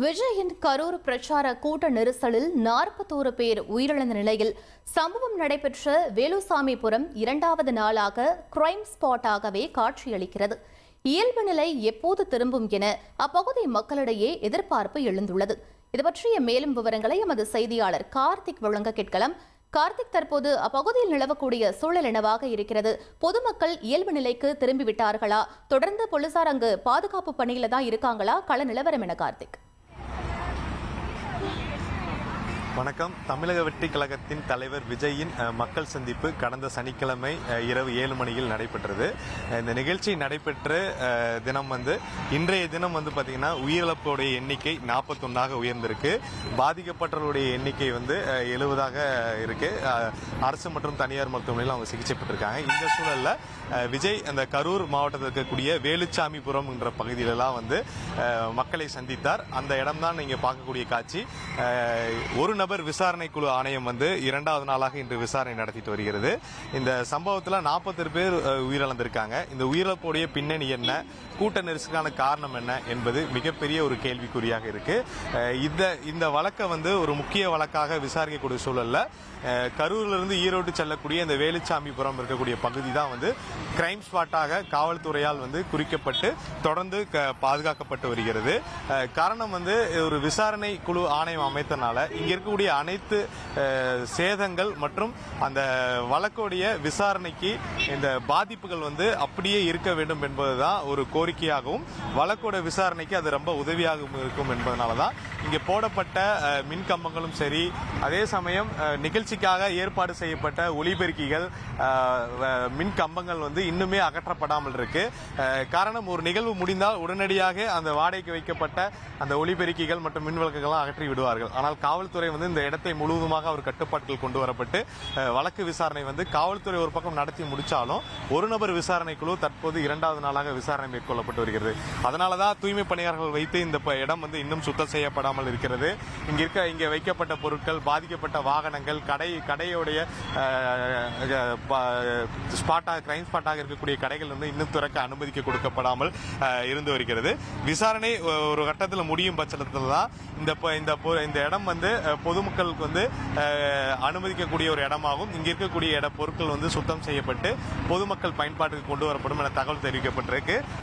விஜயின் கரூர் பிரச்சார கூட்ட நெரிசலில் 41 பேர் உயிரிழந்த நிலையில் சம்பவம் நடைபெற்ற வேலுசாமிபுரம் இரண்டாவது நாளாக கிரைம் ஸ்பாட்டாகவே காட்சியளிக்கிறது. இயல்பு நிலை எப்போது திரும்பும் என அப்பகுதி மக்களிடையே எதிர்பார்ப்பு எழுந்துள்ளது. இதுபற்றிய மேலும் விவரங்களை எமது செய்தியாளர் கார்த்திக் வழங்க கேட்கலாம். கார்த்திக், தற்போது அப்பகுதியில் நிலவக்கூடிய சூழல் என்னவாக இருக்கிறது? பொதுமக்கள் இயல்பு நிலைக்கு திரும்பிவிட்டார்களா? தொடர்ந்து போலீசார் அங்கு பாதுகாப்பு பணியில தான் இருக்காங்களா? கள நிலவரம் என கார்த்திக்? வணக்கம். தமிழக வெற்றி கழகத்தின் தலைவர் விஜயின் மக்கள் சந்திப்பு கடந்த சனிக்கிழமை இரவு 7 மணியில் நடைபெற்றது. இந்த நிகழ்ச்சி நடைபெற்ற தினம் இன்றைய தினம் பார்த்தீங்கன்னா உயிரிழப்புடைய எண்ணிக்கை 41ஆக உயர்ந்திருக்கு. பாதிக்கப்பட்டவர்களுடைய எண்ணிக்கை 70ஆக இருக்கு. அரசு மற்றும் தனியார் மருத்துவமனையில் அவங்க சிகிச்சை பெற்றிருக்காங்க. இந்த சூழல்ல விஜய் அந்த கரூர் மாவட்டத்தில் இருக்கக்கூடிய வேலுச்சாமிபுரம் என்ற பகுதியிலெல்லாம் மக்களை சந்தித்தார். அந்த இடம் தான் நீங்க பார்க்கக்கூடிய காட்சி. ஒரு நபர் விசாரணை குழு ஆணையம் இரண்டாவது நாளாக இன்று விசாரணை நடத்திட்டு வருகிறது. இந்த சம்பவத்தில் 40 பேர் உயிரிழந்திருக்காங்க. இந்த உயிரிழப்புடைய பின்னணி என்ன, கூட்ட நெரிசலுக்கான காரணம் என்ன என்பது மிகப்பெரிய ஒரு கேள்விக்குறியாக இருக்கு. இந்த வழக்கை ஒரு முக்கிய வழக்காக விசாரிக்கக்கூடிய சூழல்ல கரூரிலிருந்து ஈரோடு செல்லக்கூடிய இந்த வேலுச்சாமிபுரம் இருக்கக்கூடிய பகுதி தான் கிரைம் ஸ்பாட்டாக காவல்துறையால் குறிக்கப்பட்டு தொடர்ந்து பாதுகாக்கப்பட்டு வருகிறது. காரணம் ஒரு விசாரணை குழு ஆணையம் அமைத்தனால இங்க இருக்கக்கூடிய அனைத்து சேதங்கள் மற்றும் அந்த வழக்குடைய விசாரணைக்கு இந்த பாதிப்புகள் அப்படியே இருக்க வேண்டும் என்பதுதான் ஒரு கோரிக்கையாகவும் வழக்கோட விசாரணைக்கு அது ரொம்ப உதவியாக இருக்கும் என்பதனாலதான் இங்க போடப்பட்ட மின் கம்பங்களும் சரி, அதே சமயம் நிகழ்ச்சிக்காக ஏற்பாடு செய்யப்பட்ட ஒலிபெருக்கிகள், மின் கம்பங்கள் இன்னுமே அகற்றப்படாமல் இருக்கு. காரணம், ஒரு நிகழ்வு முடிந்தால் உடனடியாக அந்த வாடகைக்கு வைக்கப்பட்ட அந்த ஒலிபெருக்கிகள் மற்றும் மின் விளக்குகள் அகற்றி விடுவார்கள். ஆனால் காவல்துறை இந்த இடத்தை முழுவதுமாக அவர் கட்டுப்பாட்டில் கொண்டு வரப்பட்டு வழக்கு விசாரணை காவல்துறை ஒரு பக்கம் நடத்தி முடிச்சாலும் ஒரு நபர் விசாரணை குழு தற்போது இரண்டாவது நாளாக விசாரணை மேற்கொள்ளப்பட்டு வருகிறது. அதனாலதான் தூய்மை பணியாளர்கள் வைத்து இந்த இடம் இன்னும் சுத்தம் செய்யப்படாமல் இருக்கிறது. இங்க வைக்கப்பட்ட பொருட்கள், பாதிக்கப்பட்ட வாகனங்கள், கடையுடைய கிரைம் ஸ்பாட்டாக இருக்கக்கூடிய கடைகள் இன்னும் திறக்க அனுமதிக்க கொடுக்கப்படாமல் இருந்து வருகிறது. விசாரணை ஒரு கட்டத்தில் முடியும் பட்சத்தில் தான் இந்த இடம் பொதுமக்களுக்கு அனுமதிக்கக்கூடிய ஒரு இடமாகும். இங்க இருக்கக்கூடிய பொருட்கள் சுத்தம் செய்யப்பட்டு பொதுமக்கள் பயன்பாட்டுக்கு கொண்டு வரப்படும் என தகவல் தெரிவிக்கப்பட்டிருக்கு.